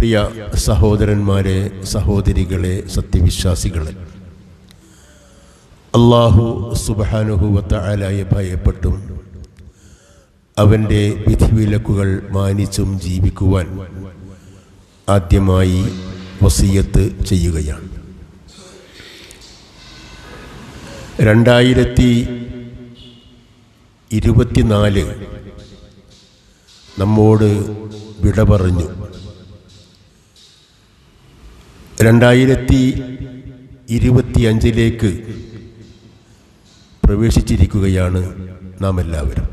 പ്രിയ സഹോദരന്മാരെ, സഹോദരികളെ, സത്യവിശ്വാസികളെ, അല്ലാഹു സുബ്ഹാനഹു വ തആലയെ ഭയപ്പെട്ടും അവൻ്റെ വിധിവിലക്കുകൾ മാനിച്ചും ജീവിക്കുവാൻ ആദ്യമായി വസിയത്ത് ചെയ്യുകയാണ്. 2024 നമ്മോട് വിട പറഞ്ഞു. 2025 പ്രവേശിച്ചിരിക്കുകയാണ് നാം എല്ലാവരും.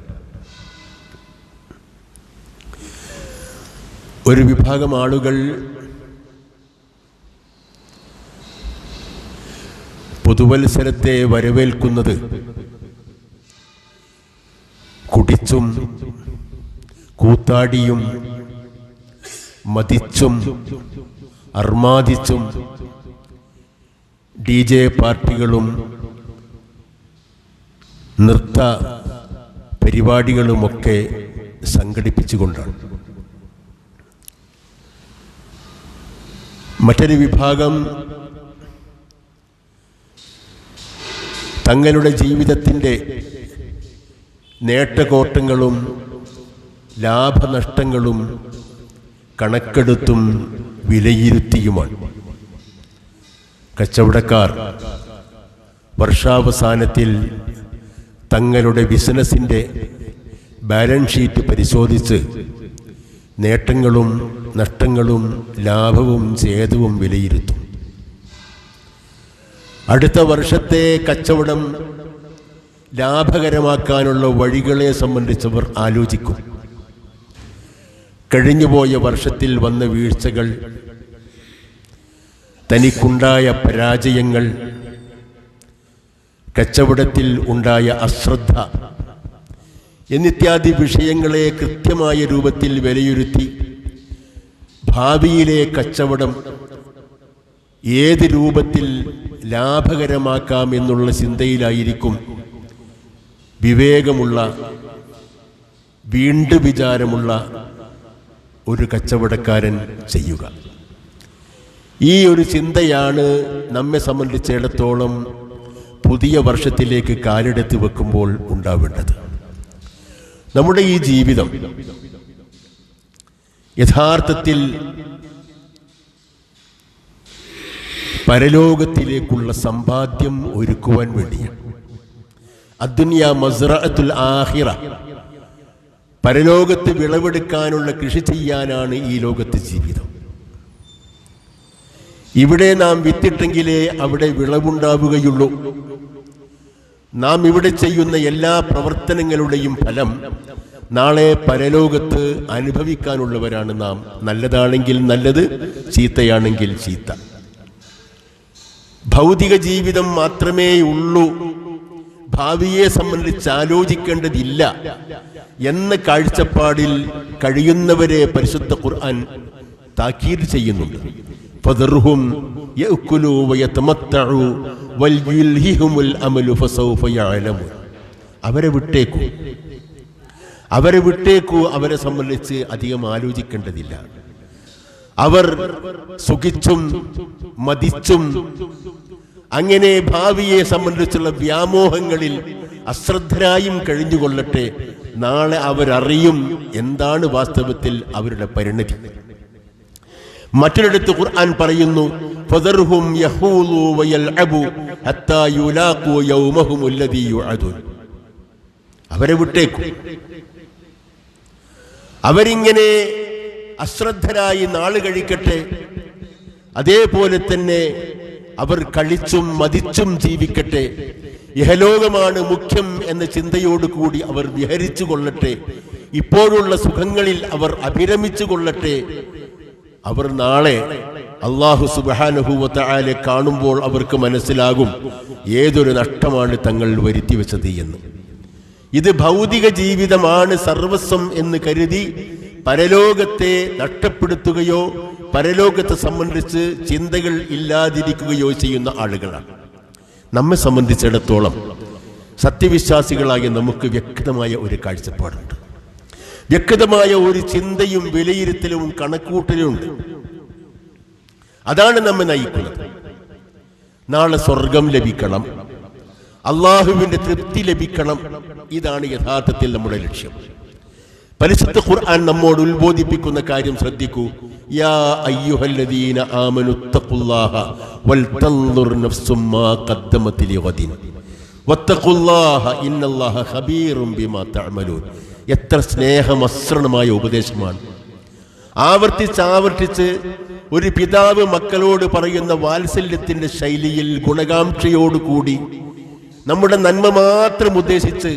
ഒരു വിഭാഗം ആളുകൾ പുതുവത്സരത്തെ വരവേൽക്കുന്നത് കുടിച്ചും കൂത്താടിയും മതിച്ചും അർമാദിച്ചും DJ പാർട്ടികളും നൃത്ത പരിപാടികളുമൊക്കെ സംഘടിപ്പിച്ചുകൊണ്ടാണ്. മറ്റൊരു വിഭാഗം തങ്ങളുടെ ജീവിതത്തിൻ്റെ നേട്ടകോട്ടങ്ങളും ലാഭനഷ്ടങ്ങളും കണക്കെടുത്തും വിലയിരുത്തിയുമാണ്. കച്ചവടക്കാർ വർഷാവസാനത്തിൽ തങ്ങളുടെ ബിസിനസ്സിൻ്റെ ബാലൻസ് ഷീറ്റ് പരിശോധിച്ച് നേട്ടങ്ങളും നഷ്ടങ്ങളും ലാഭവും ഛേദവും വിലയിരുത്തും. അടുത്ത വർഷത്തെ കച്ചവടം ലാഭകരമാക്കാനുള്ള വഴികളെ സംബന്ധിച്ചവർ ആലോചിക്കും. കഴിഞ്ഞുപോയ വർഷത്തിൽ വന്ന വീഴ്ചകൾ, തനിക്കുണ്ടായ പരാജയങ്ങൾ, കച്ചവടത്തിൽ ഉണ്ടായ അശ്രദ്ധ എന്നിത്യാദി വിഷയങ്ങളെ കൃത്യമായ രൂപത്തിൽ വിലയിരുത്തി ഭാവിയിലെ കച്ചവടം ഏത് രൂപത്തിൽ ലാഭകരമാക്കാം എന്നുള്ള ചിന്തയിലായിരിക്കും വിവേകമുള്ള, വീണ്ടു വിചാരമുള്ള ഒരു കച്ചവടക്കാരൻ ചെയ്യുക. ഈ ഒരു ചിന്തയാണ് നമ്മെ സംബന്ധിച്ചിടത്തോളം പുതിയ വർഷത്തിലേക്ക് കാലെടുത്ത് വെക്കുമ്പോൾ ഉണ്ടാവേണ്ടത്. നമ്മുടെ ഈ ജീവിതം യഥാർത്ഥത്തിൽ പരലോകത്തിലേക്കുള്ള സമ്പാദ്യം ഒരുക്കുവാൻ വേണ്ടിയാണ്. അദ്ദുനിയ മസ്റഅത്തുൽ ആഖിറ, പരലോകത്ത് വിളവെടുക്കാനുള്ള കൃഷി ചെയ്യാനാണ് ഈ ലോകത്തെ ജീവിതം. ഇവിടെ നാം വിത്തിട്ടെങ്കിലേ അവിടെ വിളവുണ്ടാവുകയുള്ളൂ. നാം ഇവിടെ ചെയ്യുന്ന എല്ലാ പ്രവർത്തനങ്ങളുടെയും ഫലം നാളെ പരലോകത്ത് അനുഭവിക്കാനുള്ളവരാണ് നാം. നല്ലതാണെങ്കിൽ നല്ലത്, ചീത്തയാണെങ്കിൽ ചീത്ത. ഭൗതിക ജീവിതം മാത്രമേ ഉള്ളൂ, ഭാവിയെ സംബന്ധിച്ച് ആലോചിക്കേണ്ടതില്ല എന്ന കാഴ്ചപ്പാടിൽ കഴിയുന്നവരെ പരിശുദ്ധ ഖുർആൻ താക്കീത് ചെയ്യുന്നുണ്ട്. ഫദർഹും യഅ്കുലു വയതമത്തഉ വൽയുൽഹിഹുൽ അമലു ഫസൗഫ യഅലമൂൻ. അവരെ വിട്ടേക്കൂ. അവരെ സംബന്ധിച്ച് അധികം ആലോചിക്കേണ്ടതില്ല. അവർ സുഖിച്ചും മതിച്ചും അങ്ങനെ ഭാവിയെ സംബന്ധിച്ചുള്ള വ്യാമോഹങ്ങളിൽ അശ്രദ്ധരായും കഴിഞ്ഞുകൊള്ളട്ടെ. നാളെ അവരറിയും എന്താണ് വാസ്തവത്തിൽ അവരുടെ പരിണതി. മറ്റൊരിടത്ത് ഖുർആൻ പറയുന്നു, ഫദർഹും യഖൂലു വയൽഅബു ഹത്താ യുലാഖു യൗമഹും അല്ലദീ യുഅദൂൻ. അവരെ വിട്ടേക്കും. അവരിങ്ങനെ അശ്രദ്ധരായി നാള് കഴിക്കട്ടെ. അതേപോലെ തന്നെ അവർ കളിച്ചും മതിച്ചും ജീവിക്കട്ടെ. ഇഹലോകമാണ് മുഖ്യം എന്ന ചിന്തയോടുകൂടി അവർ വിഹരിച്ചു കൊള്ളട്ടെ. ഇപ്പോഴുള്ള സുഖങ്ങളിൽ അവർ അഭിരമിച്ചു കൊള്ളട്ടെ. അവർ നാളെ അല്ലാഹു സുബ്ഹാനഹു വ തആല കാണുമ്പോൾ അവർക്ക് മനസ്സിലാകും ഏതൊരു നഷ്ടമാണ് തങ്ങൾ വരുത്തി വെച്ചത് എന്ന്. ഇത് ഭൗതിക ജീവിതമാണ് സർവസ്വം എന്ന് കരുതി പരലോകത്തെ നഷ്ടപ്പെടുത്തുകയോ പരലോകത്തെ സംബന്ധിച്ച് ചിന്തകൾ ഇല്ലാതിരിക്കുകയോ ചെയ്യുന്ന ആളുകളാണ്. നമ്മെ സംബന്ധിച്ചിടത്തോളം സത്യവിശ്വാസികളായ നമുക്ക് വ്യക്തമായ ഒരു കാഴ്ചപ്പാടുണ്ട്, വ്യക്തമായ ഒരു ചിന്തയും വിലയിരുത്തലും കണക്കൂട്ടലുമുണ്ട്. അതാണ് നമ്മെ നയിക്കുന്നത്. നാളെ സ്വർഗം ലഭിക്കണം, അള്ളാഹുവിന്റെ തൃപ്തി ലഭിക്കണം. ഇതാണ് യഥാർത്ഥത്തിൽ നമ്മുടെ ലക്ഷ്യം. പരിശുദ്ധ ഖുർആൻ നമ്മോട് ഉത്ബോധിപ്പിക്കുന്ന കാര്യം ശ്രദ്ധിക്കൂ. യാ അയ്യുഹല്ലദീന ആമനു തഖുല്ലാഹ വൽതൻദുർ നഫ്സും മാ ഖദ്ദമത് ലിഗദിൻ വത്തഖുല്ലാഹ ഇന്നല്ലാഹ ഖബീറും ബിമാ തഅമലൂൻ. എത്ര സ്നേഹമസൃണമായ ഉപദേശമാണ്. ആവർത്തിച്ച് ഒരു പിതാവ് മക്കളോട് പറയുന്ന വാത്സല്യത്തിന്റെ ശൈലിയിൽ ഗുണകാംക്ഷയോടുകൂടി നമ്മുടെ നന്മ മാത്രം ഉദ്ദേശിച്ച്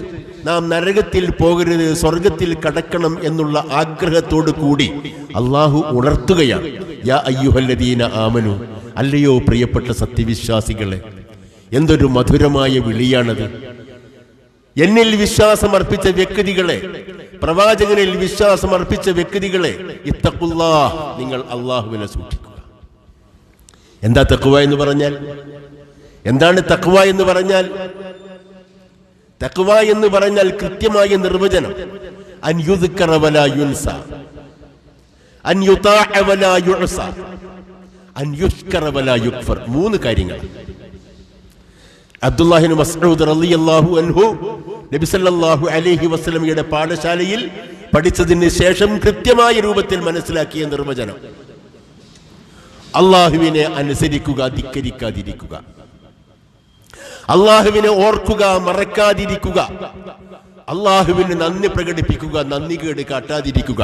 നാം നരകത്തിൽ പോകരുത്, സ്വർഗത്തിൽ കടക്കണം എന്നുള്ള ആഗ്രഹത്തോടു കൂടി അള്ളാഹു ഉണർത്തുകയാണ്. യാ അയ്യുഹല്ലദീന ആമനു, അല്ലയോ പ്രിയപ്പെട്ട സത്യവിശ്വാസികളെ. എന്തൊരു മധുരമായ വിളിയാണത്. എന്നിൽ വിശ്വാസമർപ്പിച്ച വ്യക്തികളെ, പ്രവാചകനിൽ വിശ്വാസമർപ്പിച്ച വ്യക്തികളെ, ഇത്തഖുല്ലാഹ്, നിങ്ങൾ അള്ളാഹുവിനെ സൂക്ഷിക്കുക. എന്താ തഖ്വ എന്ന് പറഞ്ഞാൽ? എന്താണ് തഖ്വ എന്ന് പറഞ്ഞാൽ? തഖ്വ എന്ന് പറഞ്ഞാൽ കൃത്യമായ നിർവചനം: അൻ യുദ്കറ വലാ യുൻസ, അൻ യുതാഅ വലാ യുഅസ, അൻ യുഷ്കറ വലാ യുക്ഫർ. 3 കാര്യങ്ങൾ. അബ്ദുല്ലാഹി ഇബ്നു മസ്ഊദ് റളിയല്ലാഹു അൻഹു നബി സല്ലല്ലാഹു അലൈഹി വസല്ലമയുടെ പാഠശാലയിൽ പഠിച്ചതിന് ശേഷം കൃത്യമായ രൂപത്തിൽ മനസ്സിലാക്കിയ നിർവചനം: അള്ളാഹുവിനെ അനുസരിക്കുക, ധിക്കരിക്കാതിരിക്കുക. അള്ളാഹുവിനെ ഓർക്കുക, മറക്കാതിരിക്കുക. അള്ളാഹുവിന് നന്ദി പ്രകടിപ്പിക്കുക, നന്ദികേട് കാട്ടാതിരിക്കുക.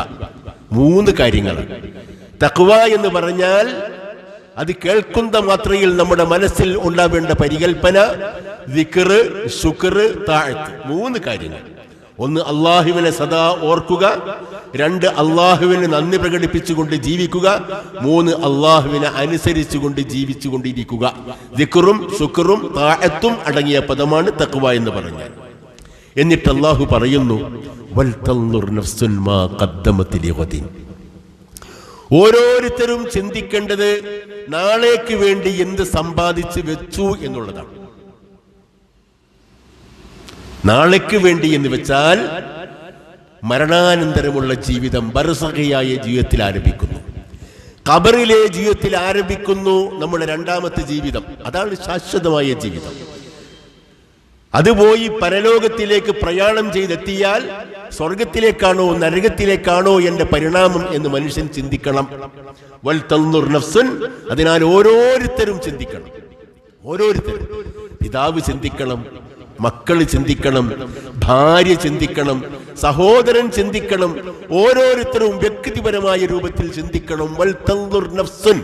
3 കാര്യങ്ങൾ. തഖ്വ എന്ന് പറഞ്ഞാൽ അത് കേൾക്കുന്ന മാത്രയിൽ നമ്മുടെ മനസ്സിൽ ഉണ്ടാവേണ്ട പരികൽപ്പന, ദിക്ർ, ശുക്ർ, താഅത്ത്. 3 കാര്യങ്ങൾ. 1, അള്ളാഹുവിനെ സദാ ഓർക്കുക. 2, അള്ളാഹുവിന് നന്ദി പ്രകടിപ്പിച്ചുകൊണ്ട് ജീവിക്കുക. 3, അള്ളാഹുവിനെ അനുസരിച്ചുകൊണ്ട് ജീവിച്ചുകൊണ്ടിരിക്കുക. ദിക്റും ശുക്റും താഅത്തും അടങ്ങിയ പദമാണ് തഖ്വ എന്ന് പറഞ്ഞാൽ. എന്നിട്ട് അള്ളാഹു പറയുന്നു, വൽ തൻദുർ നഫ്സുൻ മാ ഖദ്ദമത് ലിഗദിൻ. ഓരോരുത്തരും ചിന്തിക്കേണ്ടത് നാളേക്ക് വേണ്ടി എന്ത് സമ്പാദിച്ചു വെച്ചു എന്നുള്ളതാണ്. നാളേക്ക് വേണ്ടി എന്ന് വെച്ചാൽ മരണാനന്തരമുള്ള ജീവിതം, ബർസഖിയായ ജീവിതത്തിൽ ആരംഭിക്കുന്നു. ഖബറിലെ ജീവിതത്തിൽ ആരംഭിക്കുന്നു നമ്മുടെ 2ാമത്തെ ജീവിതം. അതാണ് ശാശ്വതമായ ജീവിതം. അത് പോയി പരലോകത്തിലേക്ക് പ്രയാണം ചെയ്തെത്തിയാൽ സ്വർഗത്തിലേക്കാണോ നരകത്തിലേക്കാണോ എന്റെ പരിണാമം എന്ന് മനുഷ്യൻ ചിന്തിക്കണം. വൽ തൻദുർ നഫ്സുൻ. അതിനാൽ ഓരോരുത്തരും ചിന്തിക്കണം. ഓരോരുത്തരും, പിതാവ് ചിന്തിക്കണം, മക്കൾ ചിന്തിക്കണം, ഭാര്യ ചിന്തിക്കണം, സഹോദരൻ ചിന്തിക്കണം. ഓരോരുത്തരും വ്യക്തിപരമായ രൂപത്തിൽ ചിന്തിക്കണം. വൽ തൻദുർ നഫ്സുൻ.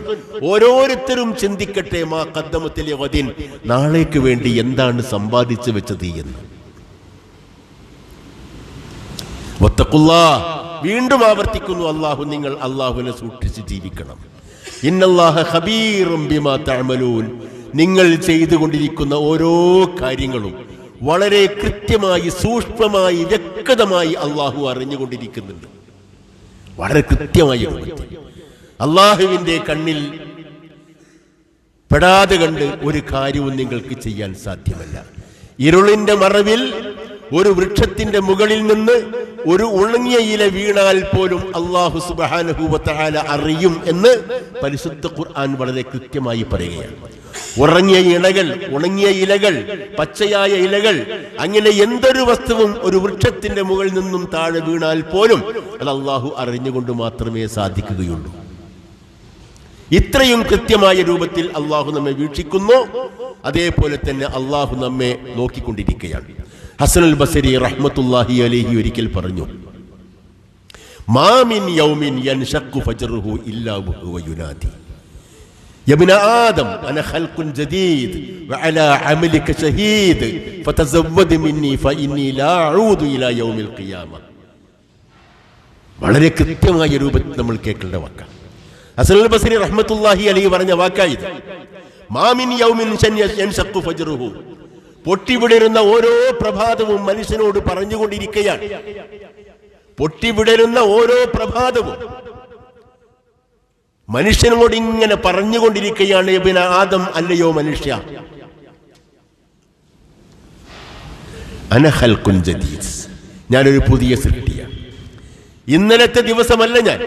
ഓരോരുത്തരും ചിന്തിക്കട്ടെ, മാ ഖദ്ദമത് ലിഗദിൻ, നാളേക്ക് വേണ്ടി എന്താണ് സമ്പാദിച്ചു വെച്ചത് എന്ന്. വത്തഖുല്ലാഹ്. വീണ്ടും ആവർത്തിക്കുന്നു അല്ലാഹു, നിങ്ങൾ അല്ലാഹുവിനെ സൂക്ഷിച്ച് ജീവിക്കണം. ഇന്നല്ലാഹ ഖബീറും ബിമാ തഅമലൂൻ. നിങ്ങൾ ചെയ്തുകൊണ്ടിരിക്കുന്ന ഓരോ കാര്യങ്ങളും വളരെ കൃത്യമായി, സൂക്ഷ്മമായി, വ്യക്തമായി അള്ളാഹു അറിഞ്ഞുകൊണ്ടിരിക്കുന്നുണ്ട്. വളരെ കൃത്യമായ രൂപത്തിൽ അള്ളാഹുവിന്റെ കണ്ണിൽ പെടാതെ കണ്ട് ഒരു കാര്യവും നിങ്ങൾക്ക് ചെയ്യാൻ സാധ്യമല്ല. ഇരുളിന്റെ മറവിൽ ഒരു വൃക്ഷത്തിന്റെ മുകളിൽ നിന്ന് ഒരു ഉണങ്ങിയ ഇല വീണാൽ പോലും അല്ലാഹു സുബ്ഹാനഹു വ തആല അറിയും എന്ന് പരിശുദ്ധ ഖുർആൻ വളരെ കൃത്യമായി പറയുകയാണ്. ഉണങ്ങിയ ഇലകൾ, പച്ചയായ ഇലകൾ, അങ്ങനെ എന്തൊരു വസ്തുവും ഒരു വൃക്ഷത്തിന്റെ മുകളിൽ നിന്നും താഴെ വീണാൽ പോലും അത് അല്ലാഹു അറിഞ്ഞുകൊണ്ട് മാത്രമേ സാധിക്കുകയുള്ളൂ. ഇത്രയും കൃത്യമായ രൂപത്തിൽ അല്ലാഹു നമ്മെ വീക്ഷിക്കുന്നു. അതേപോലെ തന്നെ അല്ലാഹു നമ്മെ നോക്കിക്കൊണ്ടിരിക്കുകയാണ്. ഹസനുൽ ബസരി റഹ്മത്തുള്ളാഹി അലൈഹി ഒരിക്കൽ പറഞ്ഞു, മാ മിൻ യൗമിൻ യൻശഖു ഫജ്റുഹു ഇല്ലാ വഹുവ യുനാദി യബ്ന ആദം അന ഖൽഖുൻ ജദീദ് വഅലാ അമലിക ഷഹീദ് ഫതസവ്വദ് മിന്നി ഫഇന്നി ലാ അഊദു ഇലാ യൗമിൽ ഖിയാമ. വളരെ കൃത്യമായ രൂപത്തിൽ നമ്മൾ കേൾക്കേണ്ട വാക്കാണ്. ഹസനുൽ ബസരി റഹ്മത്തുള്ളാഹി അലൈഹി പറഞ്ഞ വാക്കായത്. മാ മിൻ യൗമിൻ യൻശഖു ഫജ്റുഹു. പൊട്ടിവിടരുന്ന ഓരോ പ്രഭാതവും മനുഷ്യനോട് പറഞ്ഞുകൊണ്ടിരിക്കുകയാണ്. പൊട്ടിവിടരുന്ന ഓരോ പ്രഭാതവും മനുഷ്യനോട് ഇങ്ങനെ പറഞ്ഞുകൊണ്ടിരിക്കുകയാണ്, ഇബ്ന ആദം, അല്ലയോ മനുഷ്യ, അന ഖൽഖുൻ ജദീദ്, ഞാനൊരു പുതിയ സൃഷ്ടിയാണ്. ഇന്നലത്തെ ദിവസമല്ല ഞാൻ,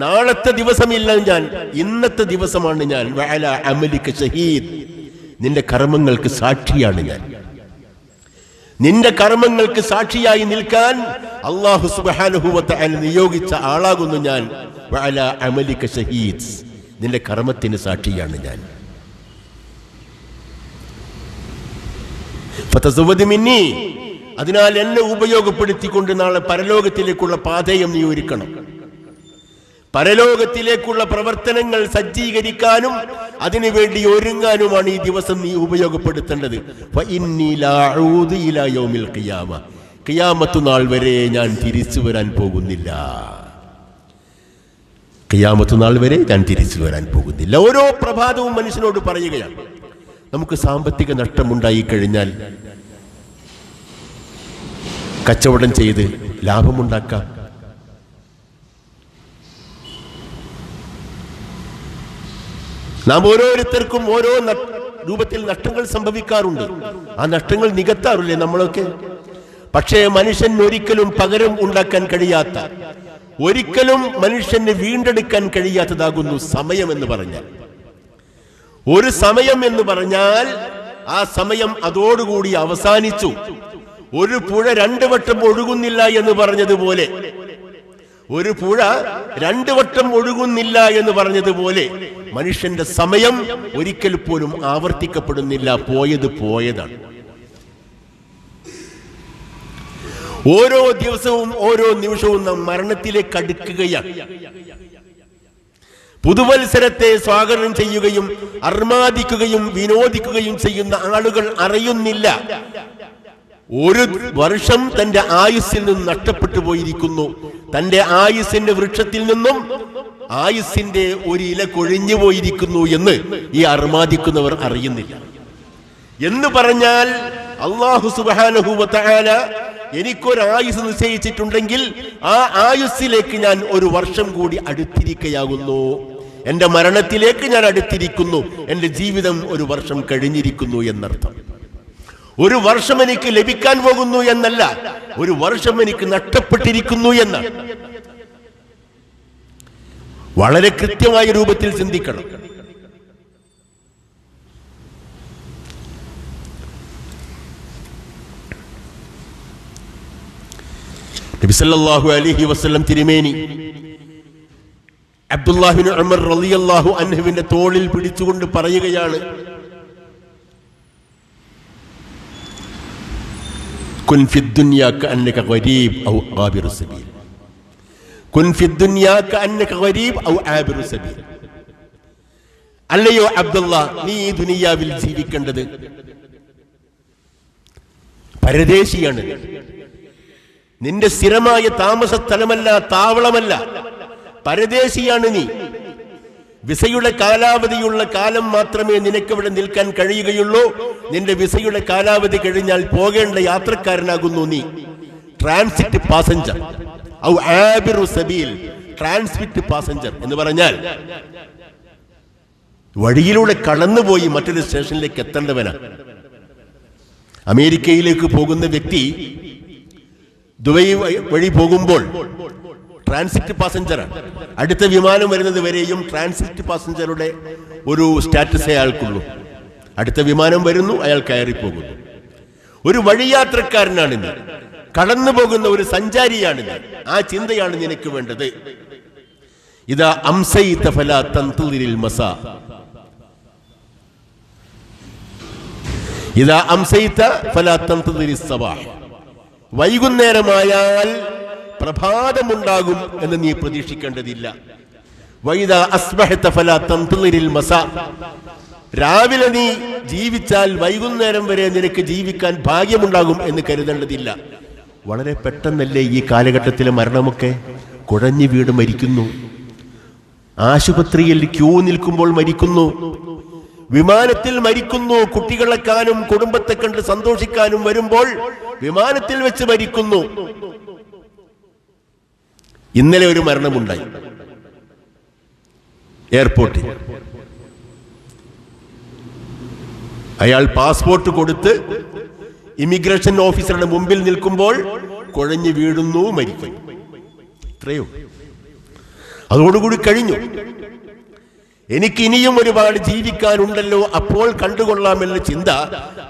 നാളത്തെ ദിവസമില്ല ഞാൻ, ഇന്നത്തെ ദിവസമാണ് ഞാൻ. വഅലാ അമലിക ഷഹീദ്, നിന്റെ കർമ്മങ്ങൾക്ക് സാക്ഷിയാണ് ഞാൻ. നിന്റെ കർമ്മങ്ങൾക്ക് സാക്ഷിയായി നിൽക്കാൻ അല്ലാഹു സുബ്ഹാനഹു വ തആല നിയോഗിച്ച ആളാകുന്നു ഞാൻ. വഅലാ അമലിക ഷഹീദ്, നിന്റെ കർമ്മത്തിന് സാക്ഷിയാണ് ഞാൻ. ഫതസവദ് മിന്നി, അതിനാൽ എന്നെ ഉപയോഗപ്പെടുത്തിക്കൊണ്ട് നാളെ പരലോകത്തിലേക്കുള്ള പാതയം നീ ഒരുക്കണം. പരലോകത്തിലേക്കുള്ള പ്രവർത്തനങ്ങൾ സജ്ജീകരിക്കാനും അതിനുവേണ്ടി ഒരുങ്ങാനുമാണ് ഈ ദിവസം നീ ഉപയോഗപ്പെടുത്തേണ്ടത്. ഖിയാമത്ത് നാൾ വരെ ഞാൻ തിരിച്ചു വരാൻ പോകുന്നില്ല. ഖിയാമത്ത് നാൾ വരെ ഞാൻ തിരിച്ചു വരാൻ പോകുന്നില്ല. ഓരോ പ്രഭാതവും മനുഷ്യനോട് പറയുകയാണ്. നമുക്ക് സാമ്പത്തിക നഷ്ടമുണ്ടായി കഴിഞ്ഞാൽ കച്ചവടം ചെയ്ത് ലാഭമുണ്ടാക്കാം. നാം ഓരോരുത്തർക്കും ഓരോ രൂപത്തിൽ നഷ്ടങ്ങൾ സംഭവിക്കാറുണ്ട്. ആ നഷ്ടങ്ങൾ നികത്താറില്ലേ നമ്മളൊക്കെ? പക്ഷേ മനുഷ്യൻ ഒരിക്കലും പകരം ഉണ്ടാക്കാൻ കഴിയാത്ത, ഒരിക്കലും മനുഷ്യന് വീണ്ടെടുക്കാൻ കഴിയാത്തതാകുന്നു സമയം എന്ന് പറഞ്ഞാൽ. ഒരു സമയം എന്ന് പറഞ്ഞാൽ ആ സമയം അതോടുകൂടി അവസാനിച്ചു. ഒരു പുഴ രണ്ടു വട്ടം ഒഴുകുന്നില്ല എന്ന് പറഞ്ഞതുപോലെ, ഒരു പുഴ രണ്ടു വട്ടം ഒഴുകുന്നില്ല എന്ന് പറഞ്ഞതുപോലെ മനുഷ്യന്റെ സമയം ഒരിക്കൽ പോലും ആവർത്തിക്കപ്പെടുന്നില്ല. പോയത് പോയതാണ്. ഓരോ ദിവസവും ഓരോ നിമിഷവും നാം മരണത്തിലേക്ക് അടുക്കുകയാണ്. പുതുവത്സരത്തെ സ്വാഗതം ചെയ്യുകയും അർമാദിക്കുകയും വിനോദിക്കുകയും ചെയ്യുന്ന ആളുകൾ അറിയുന്നില്ല, ഒരു വർഷം തന്റെ ആയുസ്സിൽ നിന്നും നഷ്ടപ്പെട്ടു പോയിരിക്കുന്നു. തന്റെ ആയുസ്സിന്റെ വൃക്ഷത്തിൽ നിന്നും ആയുസ്സിന്റെ ഒരു ഇല കൊഴിഞ്ഞു പോയിരിക്കുന്നു എന്ന് ഈ അർമാദിക്കുന്നവർ അറിയുന്നില്ല. എന്ന് പറഞ്ഞാൽ അല്ലാഹു സുബ്ഹാനഹു വ തആല എനിക്കൊരു ആയുസ് നിശ്ചയിച്ചിട്ടുണ്ടെങ്കിൽ ആ ആയുസ്സിലേക്ക് ഞാൻ ഒരു വർഷം കൂടി അടുത്തിരിക്കുകയാകുന്നു. എന്റെ മരണത്തിലേക്ക് ഞാൻ അടുത്തിരിക്കുന്നു. എന്റെ ജീവിതം ഒരു വർഷം കഴിഞ്ഞിരിക്കുന്നു എന്നർത്ഥം. ഒരു വർഷം എനിക്ക് ലഭിക്കാൻ പോകുന്നു എന്നല്ല, ഒരു വർഷം എനിക്ക് നഷ്ടപ്പെട്ടിരിക്കുന്നു എന്നാണ്. വളരെ കൃത്യമായ രൂപത്തിൽ ചിന്തിക്കണം. നബി സല്ലല്ലാഹു അലൈഹി വസല്ലം തിരുമേനി അബ്ദുല്ലാഹ് ഇബ്നു ഉമർ റളിയല്ലാഹു അൻഹുവിന്റെ തോളിൽ പിടിച്ചുകൊണ്ട് പറയുകയാണ്, കുൻ ഫി ദുനിയ കഅന്നക ഗരീബ് ഔ ആബിറു സബീൽ. കുൻ ഫി ദുനിയ കഅന്നക ഗരീബ് ഔ ആബിറു സബീൽ. അല്ലയോ അബ്ദുല്ലാ, നീ ഈ ദുനിയാവിൽ ജീവിക്കേണ്ടത് പരദേശിയാണ്. നിന്റെ സ്ഥിരമായ താമസ സ്ഥലമല്ല, താവളമല്ല, പരദേശിയാണ് നീ. വിസയുടെ കാലാവധിയുള്ള കാലം മാത്രമേ നിനക്കിവിടെ നിൽക്കാൻ കഴിയുകയുള്ളൂ. നിന്റെ വിസയുടെ കാലാവധി കഴിഞ്ഞാൽ പോകേണ്ട യാത്രക്കാരനാകുന്നു നീ. ട്രാൻസിറ്റ് പാസഞ്ചർ ഔ ആബിറു സബീൽ. ട്രാൻസിറ്റ് പാസഞ്ചർ എന്ന് പറഞ്ഞാൽ വഴിയിലൂടെ കടന്നുപോയി മറ്റൊരു സ്റ്റേഷനിലേക്ക് എത്തേണ്ടവനാണ്. അമേരിക്കയിലേക്ക് പോകുന്ന വ്യക്തി ദുബൈ വഴി പോകുമ്പോൾ ട്രാൻസിറ്റ് പാസഞ്ചറാണ്. അടുത്ത വിമാനം വരുന്നത് വരെയും ട്രാൻസിറ്റ് പാസഞ്ചറുടെ ഒരു സ്റ്റാറ്റസ് അയാൾക്കുള്ളൂ. അടുത്ത വിമാനം വരുന്നു, അയാൾ കയറിപ്പോകുന്നു. ഒരു വഴിയാത്രക്കാരനാണിന്ന്, കടന്നു പോകുന്ന ഒരു സഞ്ചാരിയാണിന്ന്. ആ ചിന്തയാണ് നിനക്ക് വേണ്ടത്. ഇതാ അംസൈത ഫലാ തൻതളിരിൽ മസാ. ഇതാ അംസൈത ഫലാ തൻതളിരിസ് സബാഹ്. വൈകുന്നേരമായാൽ പ്രഭാതമുണ്ടാകും എന്ന് നീ പ്രതീക്ഷിക്കേണ്ടതില്ല. വൈദാ അസ്ബഹത ഫലാ തൻതളിരിൽ മസാ. രാവിലെ നീ ജീവിച്ചാൽ വൈകുന്നേരം വരെ നിനക്ക് ജീവിക്കാൻ ഭാഗ്യമുണ്ടാകും എന്ന് കരുതേണ്ടതില്ല. വളരെ പെട്ടെന്നല്ലേ ഈ കാലഘട്ടത്തിലെ മരണമൊക്കെ? കുഴഞ്ഞു വീട് മരിക്കുന്നു, ആശുപത്രിയിൽ ക്യൂ നിൽക്കുമ്പോൾ മരിക്കുന്നു, വിമാനത്തിൽ മരിക്കുന്നു, കുട്ടികളെ കാണും കുടുംബത്തെ കണ്ട് സന്തോഷിക്കാനും വരുമ്പോൾ വിമാനത്തിൽ വെച്ച് മരിക്കുന്നു. ഇന്നലെ ഒരു മരണമുണ്ടായി എയർപോർട്ടിൽ. അയാൾ പാസ്പോർട്ട് കൊടുത്ത് ഇമിഗ്രേഷൻ ഓഫീസറുടെ മുമ്പിൽ നിൽക്കുമ്പോൾ കുഴഞ്ഞു വീഴുന്നു, മരിക്കും. ഇത്രയോ, അതോടുകൂടി കഴിഞ്ഞു. എനിക്ക് ഇനിയും ഒരുപാട് ജീവിക്കാനുണ്ടല്ലോ, അപ്പോൾ കണ്ടുകൊള്ളാമെന്ന ചിന്ത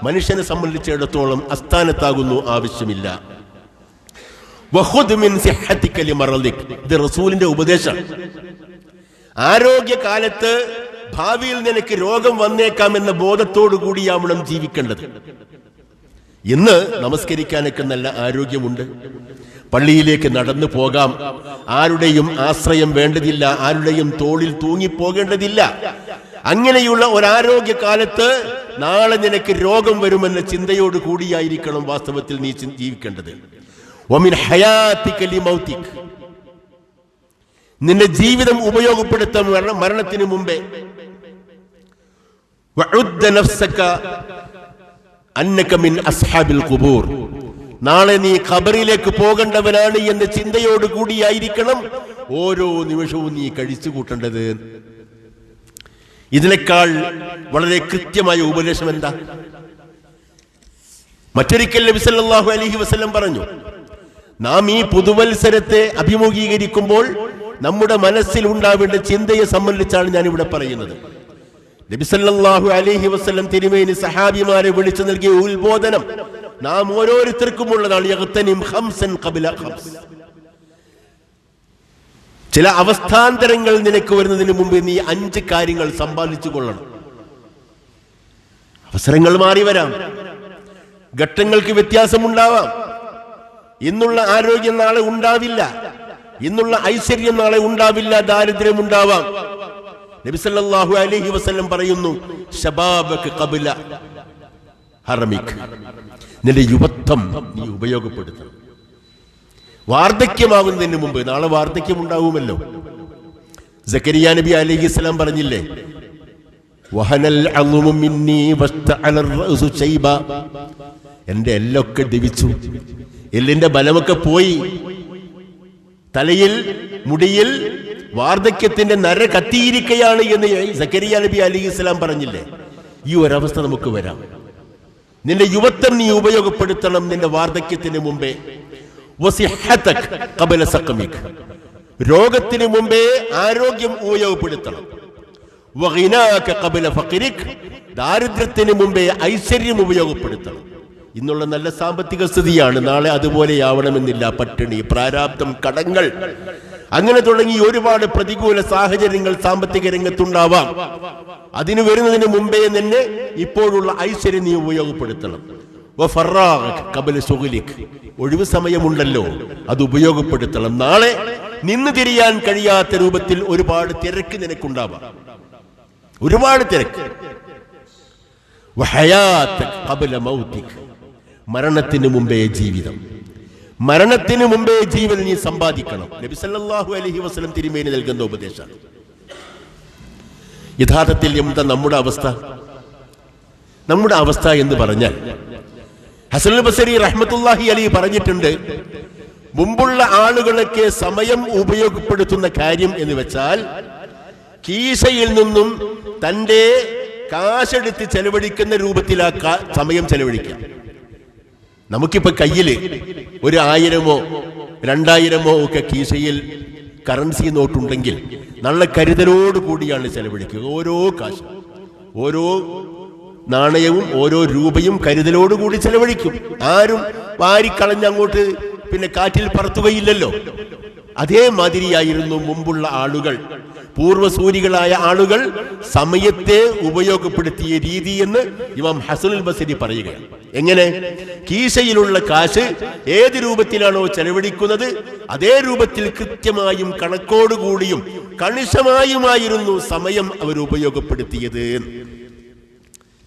മനുഷ്യനെ സംബന്ധിച്ചിടത്തോളം അസ്ഥാനത്താകുന്നു, ആവശ്യമില്ല. ഇത് റസൂലിന്റെ ഉപദേശം. ആരോഗ്യകാലത്ത് ഭാവിയിൽ നിനക്ക് രോഗം വന്നേക്കാം എന്ന ബോധത്തോടു കൂടിയാവണം ജീവിക്കേണ്ടത്. ഇന്ന് നമസ്കരിക്കാനൊക്കെ നല്ല ആരോഗ്യമുണ്ട്, പള്ളിയിലേക്ക് നടന്നു പോകാം, ആരുടെയും ആശ്രയം വേണ്ടതില്ല, ആരുടെയും തോളിൽ തൂങ്ങിപ്പോകേണ്ടതില്ല. അങ്ങനെയുള്ള ഒരാരോഗ്യകാലത്ത് നാളെ നിനക്ക് രോഗം വരുമെന്ന ചിന്തയോട് കൂടിയായിരിക്കണം വാസ്തവത്തിൽ നീ ജീവിക്കേണ്ടത്. വമിൻ ഹയാതിക ലിമൗതിക്, നിന്റെ ജീവിതം ഉപയോഗപ്പെടുത്താൻ മരണത്തിന് മുമ്പേ. വഉദ്ദ നഫ്സക അന്നക മിൻ അസ്ഹാബിൽ ഖുബൂർ, നാളെ നീ ഖബറിലേക്ക് പോകേണ്ടവനാണ് എന്ന ചിന്തയോട് കൂടിയായിരിക്കണം ഓരോ നിമിഷവും നീ കഴിച്ചു കൂട്ടേണ്ടത്. ഇതിനേക്കാൾ വളരെ കൃത്യമായ ഉപദേശം എന്താ? മറ്റൊരിക്കൽ നബി സല്ലല്ലാഹു അലൈഹി വസല്ലം പറഞ്ഞു, നാം ഈ പുതുവത്സരത്തെ അഭിമുഖീകരിക്കുമ്പോൾ നമ്മുടെ മനസ്സിൽ ഉണ്ടാവേണ്ട ചിന്തയെ സംബന്ധിച്ചാണ് ഞാൻ ഇവിടെ പറയുന്നത്. നബി സല്ലല്ലാഹു അലൈഹി വസല്ലം തിരുമേനി സഹാബിമാരെ വിളിച്ചു നൽകിയ ഉത്ബോധനം നാം ഓരോരുത്തർക്കുമുള്ളതാണ്. യഗ്തനിം ഖംസൻ ഖബ്ല ഖംസ്, ചില അവസ്ഥാന്തരങ്ങൾ നിനക്ക് വരുന്നതിന് മുമ്പ് നീ 5 കാര്യങ്ങൾ സമ്പാദിച്ചു കൊള്ളണം. അവസരങ്ങൾ മാറി വരാം, ഘട്ടങ്ങൾക്ക് വ്യത്യാസമുണ്ടാവാം. ഇന്നുള്ള ആരോഗ്യം നാളെ ഉണ്ടാവില്ല, ഇന്നുള്ള ഐശ്വര്യം നാളെ ഉണ്ടാവില്ല, ദാരിദ്ര്യം ഉണ്ടാവാം. നബി സല്ലല്ലാഹു അലൈഹി വസല്ലം പറയുന്നു, ശബാബക ഖബ്ല ഹറമിക്, നിന്റെ യുവത്വം നീ ഉപയോഗപ്പെടുത്തണം. വാർദ്ധക്യമാകുന്നതിന് മുമ്പ്, നാളെ വാർദ്ധക്യം ഉണ്ടാവുമല്ലോ. സക്കരിയ നബി അലൈഹിസ്സലാം പറഞ്ഞില്ലേ, വഹനൽ അളമു മിന്നി വസ്തഅല റഅസു ശൈബ, എന്റെ എല്ലൊക്കെ ദിവിച്ചു, എല്ലിന്റെ ബലമൊക്കെ പോയി, തലയിൽ മുടിയിൽ വാർദ്ധക്യത്തിന്റെ നര കത്തിയിരിക്കുകയാണ് എന്ന് സക്കരിയ നബി അലൈഹിസ്സലാം പറഞ്ഞില്ലേ. ഈ ഒരവസ്ഥ നമുക്ക് വരാം. നിന്റെ യുവത്വം നീ ഉപയോഗപ്പെടുത്തണം നിന്റെ വാർദ്ധക്യത്തിന് മുമ്പേ. വസിഹതക് ഖബ്ല സഖമിക്, രോഗത്തിന് മുമ്പേ ആരോഗ്യം ഉപയോഗപ്പെടുത്തണം. വഗിനാക ഖബ്ല ഫഖരിക്, ദാരിദ്ര്യത്തിന് മുമ്പേ ഐശ്വര്യം ഉപയോഗപ്പെടുത്തണം. ഇന്നുള്ള നല്ല സാമ്പത്തിക സ്ഥിതിയാണ്, നാളെ അതുപോലെയാവണമെന്നില്ല. പട്ടിണി, പ്രാരാബ്ദം, കടങ്ങൾ, അങ്ങനെ തുടങ്ങി ഒരുപാട് പ്രതികൂല സാഹചര്യങ്ങൾ സാമ്പത്തിക രംഗത്തുണ്ടാവാം. അതിന് വരുന്നതിന് മുമ്പേ തന്നെ ഇപ്പോഴുള്ള ഐശ്വര്യം നീ ഉപയോഗപ്പെടുത്തണം. ഒഴിവ് സമയമുണ്ടല്ലോ, അത് ഉപയോഗപ്പെടുത്തണം. നാളെ നിന്ന് തിരിയാൻ കഴിയാത്ത രൂപത്തിൽ ഒരുപാട് തിരക്ക് നിനക്കുണ്ടാവാം, ഒരുപാട് തിരക്ക്. മരണത്തിന് മുമ്പേ ജീവിതം, മരണത്തിന് മുമ്പേ ജീവൻ നീ സമ്പാദിക്കണം. നബി സല്ലല്ലാഹു അലൈഹി വസല്ലം തിരുമേനി നൽകുന്ന ഉപദേശമാണ്. യഥാർത്ഥത്തിൽ എന്താ നമ്മുടെ അവസ്ഥ? നമ്മുടെ അവസ്ഥ എന്ന് പറഞ്ഞാൽ ഹസനുൽ ബസരി റഹ്മത്തുള്ളാഹി അലൈഹി പറഞ്ഞിട്ടുണ്ട്, മുമ്പുള്ള ആളുകളൊക്കെ സമയം ഉപയോഗപ്പെടുത്തുന്ന കാര്യം എന്ന് വെച്ചാൽ കീശയിൽ നിന്നും തന്റെ കാശെടുത്ത് ചെലവഴിക്കുന്ന രൂപത്തിൽ ആ സമയം ചെലവഴിക്കാം. നമുക്കിപ്പോ കയ്യില് 1000-ഓ 2000-ഓ ഒക്കെ കീശയിൽ കറൻസി നോട്ടുണ്ടെങ്കിൽ നല്ല കരുതലോട് കൂടിയാണ് ചെലവഴിക്കുക. ഓരോ കാശും, ഓരോ നാണയവും, ഓരോ രൂപയും കരുതലോടുകൂടി ചെലവഴിക്കും. ആരും വാരിക്കളഞ്ഞ് അങ്ങോട്ട് പിന്നെ കാറ്റിൽ പറത്തുകയില്ലല്ലോ. അതേമാതിരിയായിരുന്നു മുമ്പുള്ള ആളുകൾ, പൂർവ്വസൂരികളായ ആളുകൾ സമയത്തെ ഉപയോഗപ്പെടുത്തിയ രീതി എന്ന് ഇമാം ഹസനുൽ ബസരി പറയുകയാണ്. എങ്ങനെ? കീശയിലുള്ള കാശ് ഏത് രൂപത്തിലാണോ ചെലവഴിക്കുന്നത് അതേ രൂപത്തിൽ കൃത്യമായും കണക്കോടുകൂടിയും കണിശമായുമായിരുന്നു സമയം അവർ ഉപയോഗപ്പെടുത്തിയത്.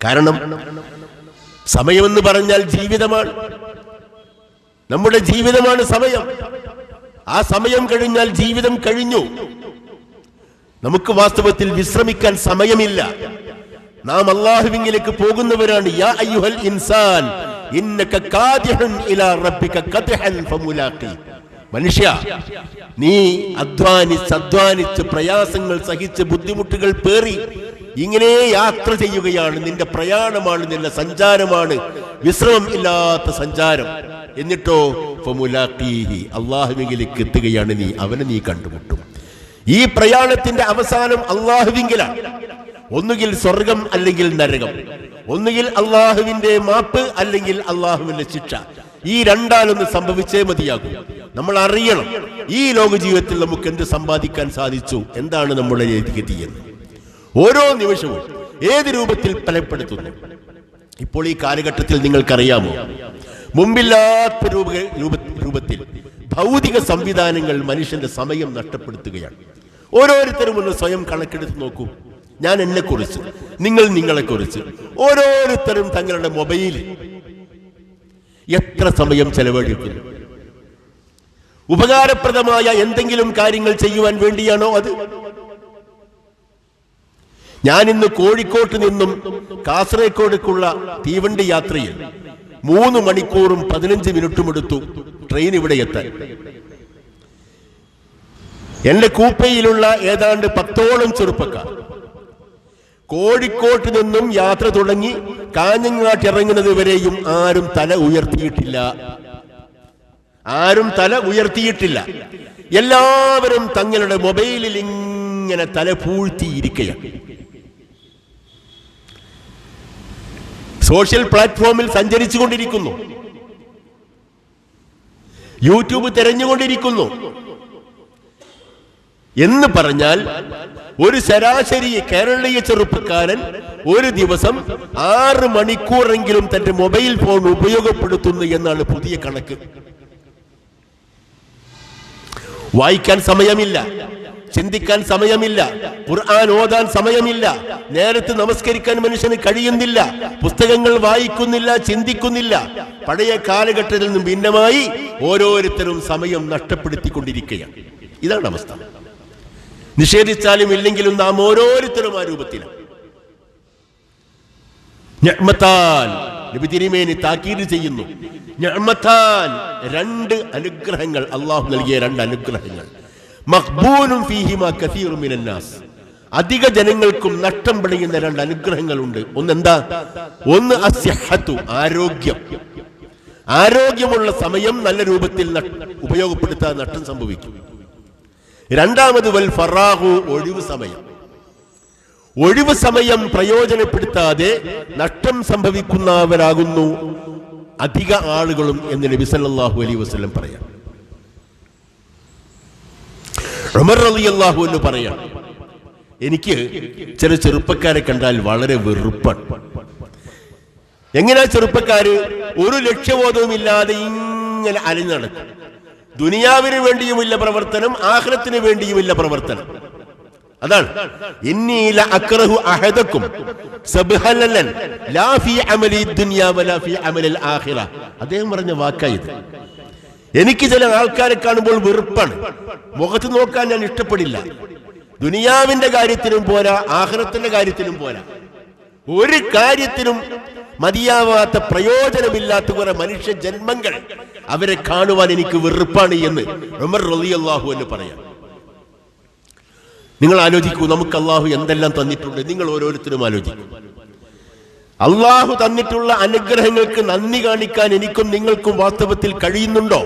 കാരണം സമയമെന്ന് പറഞ്ഞാൽ ജീവിതമാണ്, നമ്മുടെ ജീവിതമാണ് സമയം. ആ സമയം കഴിഞ്ഞാൽ ജീവിതം കഴിഞ്ഞു. നമുക്ക് വാസ്തവത്തിൽ വിശ്രമിക്കാൻ സമയമില്ല. നാം അല്ലാഹുവിലേക്ക് പോകുന്നവരാണ്. യാ അയ്യുഹൽ ഇൻസാൻ ഇന്നക കാദിഹുൻ ഇലാ റബ്ബിക ഖദ്ഹൻ ഫമുലാഖി. മനുഷ്യ, നീ അധ്വാനിച്ച് പ്രയാസങ്ങൾ സഹിച്ച് ബുദ്ധിമുട്ടുകൾ പേറി ഇങ്ങനെ യാത്ര ചെയ്യുകയാണ്. നിന്റെ പ്രയാണമാണ്, നിന്റെ സഞ്ചാരമാണ്, വിശ്രമം ഇല്ലാത്ത സഞ്ചാരം. എന്നിട്ടോ ഫമുലാഖീഹി, അല്ലാഹുവിലേക്ക് എത്തുകയാണ് നീ, അവനെ നീ കണ്ടുമുട്ടും. ഈ പ്രയാണത്തിന്റെ അവസാനം അല്ലാഹുവിങ്കലാണ്. ഒന്നുകിൽ സ്വർഗം അല്ലെങ്കിൽ നരകം, ഒന്നുകിൽ അള്ളാഹുവിന്റെ മാപ്പ് അല്ലെങ്കിൽ അള്ളാഹുവിന്റെ ശിക്ഷ. ഈ രണ്ടാലൊന്ന് സംഭവിച്ചേ മതിയാകും. നമ്മൾ അറിയണം ഈ ലോക ജീവിതത്തിൽ നമുക്ക് എന്ത് സമ്പാദിക്കാൻ സാധിച്ചു, എന്താണ് നമ്മുടെ ഗതി എന്ന്. ഓരോ നിമിഷവും ഏത് രൂപത്തിൽ ഫലപ്പെടുത്തുന്നു. ഇപ്പോൾ ഈ കാലഘട്ടത്തിൽ നിങ്ങൾക്കറിയാമോ, മുമ്പില്ലാത്ത രൂപത്തിൽ ഭൗതിക സംവിധാനങ്ങൾ മനുഷ്യന്റെ സമയം നഷ്ടപ്പെടുത്തുകയാണ്. ഓരോരുത്തരും ഒന്ന് സ്വയം കണക്കെടുത്ത് നോക്കൂ. ഞാൻ എന്നെക്കുറിച്ച്, നിങ്ങൾ നിങ്ങളെക്കുറിച്ച്, ഓരോരുത്തരും തങ്ങളുടെ മൊബൈലിൽ എത്ര സമയം ചെലവഴിക്കുന്നു? ഉപകാരപ്രദമായ എന്തെങ്കിലും കാര്യങ്ങൾ ചെയ്യുവാൻ വേണ്ടിയാണോ അത്? ഞാൻ ഇന്ന് കോഴിക്കോട്ട് നിന്നും കാസർഗോഡേക്കുള്ള തീവണ്ടി യാത്രയിൽ 3 മണിക്കൂറും 15 മിനിറ്റും എടുത്തു ട്രെയിൻ ഇവിടെ എത്താൻ. എന്റെ കൂപ്പയിലുള്ള ഏതാണ്ട് 10ഓളം ചെറുപ്പക്കാർ കോഴിക്കോട്ട് നിന്നും യാത്ര തുടങ്ങി കാഞ്ഞങ്ങാട്ട് ഇറങ്ങുന്നത് വരെയും ആരും തല ഉയർത്തിയിട്ടില്ല. എല്ലാവരും തങ്ങളുടെ മൊബൈലിൽ ഇങ്ങനെ തല പൂഴ്ത്തിയിരിക്കുകയാണ്. സോഷ്യൽ പ്ലാറ്റ്ഫോമിൽ സഞ്ചരിച്ചു കൊണ്ടിരിക്കുന്നു, യൂട്യൂബ് തിരഞ്ഞുകൊണ്ടിരിക്കുന്നു. എന്ന് പറഞ്ഞാൽ ഒരു ശരാശരി കേരളീയ ചെറുപ്പക്കാരൻ ഒരു ദിവസം 6 മണിക്കൂറെങ്കിലും തന്റെ മൊബൈൽ ഫോൺ ഉപയോഗപ്പെടുത്തുന്നു എന്നാണ് പുതിയ കണക്ക്. വായിക്കാൻ സമയമില്ല, ചിന്തിക്കാൻ സമയമില്ല, ഖുർആൻ ഓതാൻ സമയമില്ല, നേരത്തെ നമസ്കരിക്കാൻ മനുഷ്യന് കഴിയുന്നില്ല, പുസ്തകങ്ങൾ വായിക്കുന്നില്ല, ചിന്തിക്കുന്നില്ല. പഴയ കാലഘട്ടത്തിൽ നിന്നും ഭിന്നമായി ഓരോരുത്തരും സമയം നഷ്ടപ്പെടുത്തിക്കൊണ്ടിരിക്കുകയാണ്. ഇതാണ് അവസ്ഥ. നിഷേധിച്ചാലും ഇല്ലെങ്കിലും നാം ഓരോരുത്തരും ആ രൂപത്തിലാണ്. നിഅ്മത്താൻ, നബി തിരുമേനി താക്കീത് ചെയ്യുന്നു. നിഅ്മത്താൻ, 2 അനുഗ്രഹങ്ങൾ, അല്ലാഹു നൽകിയ 2 അനുഗ്രഹങ്ങൾ. മഖ്ബൂനും ഫീഹിമാ കസീറുൻ മിനന്നാസ്, അധിക ജനങ്ങൾക്കും നഷ്ടം പിടിക്കുന്ന 2 അനുഗ്രഹങ്ങളുണ്ട്. ഒന്നെന്താ? ഒന്ന് അസ്യഹത്തു, ആരോഗ്യം. ആരോഗ്യമുള്ള സമയം നല്ല രൂപത്തിൽ ഉപയോഗപ്പെടുത്താൻ നഷ്ടം സംഭവിക്കും. രണ്ടാമത് വൽ ഫറാഹു, ഒഴിവ് സമയം. ഒഴിവ് സമയം പ്രയോജനപ്പെടുത്താതെ നഷ്ടം സംഭവിക്കുന്നവരാകുന്നു അധിക ആളുകളും എന്ന് നബി സല്ലല്ലാഹു അലൈഹി വസല്ലം പറയാം. ഉമർ റളിയല്ലാഹു അൻഹു പറയാം, എനിക്ക് ചില ചെറുപ്പക്കാരെ കണ്ടാൽ വളരെ വെറുപ്പാണ്. എങ്ങനെയാ ചെറുപ്പക്കാര്? ഒരു ലക്ഷ്യബോധവുമില്ലാതെ ഇങ്ങനെ അലഞ്ഞു നടക്കും. ദുനിയാവിന് വേണ്ടിയുമില്ല പ്രവർത്തനം, ആഖിറത്തിന് വേണ്ടിയുമില്ല പ്രവർത്തനം. അതാണ് ഇന്നി ലഅക്റഹു അഹദകും സബ്ഹലൻ ലാ ഫീ അമലി ദുനിയ വലാ ഫീ അമലിൽ ആഖിറ. അദ്ദേഹം പറഞ്ഞ വാക്കായത്. എനിക്ക് ചില ആൾക്കാരെ കാണുമ്പോൾ വെറുപ്പാണ്, മുഖത്ത് നോക്കാൻ ഞാൻ ഇഷ്ടപ്പെടില്ല. ദുനിയാവിന്റെ കാര്യത്തിനും പോരാ, ആഖിറത്തിന്റെ കാര്യത്തിനും പോരാ, ഒരു കാര്യത്തിനും മതിയാവാത്ത പ്രയോജനമില്ലാത്ത കുറെ മനുഷ്യ ജന്മങ്ങൾ, അവരെ കാണുവാൻ എനിക്ക് വെറുപ്പാണ് എന്ന് ഉമർ റളിയല്ലാഹു അൻഹു പറയാം. നിങ്ങൾ ആലോചിക്കൂ, നമുക്ക് അള്ളാഹു എന്തെല്ലാം തന്നിട്ടുണ്ട്. നിങ്ങൾ ഓരോരുത്തരും ആലോചിക്കൂ. അള്ളാഹു തന്നിട്ടുള്ള അനുഗ്രഹങ്ങൾക്ക് നന്ദി കാണിക്കാൻ എനിക്കും നിങ്ങൾക്കും വാസ്തവത്തിൽ കഴിയുന്നുണ്ടോ?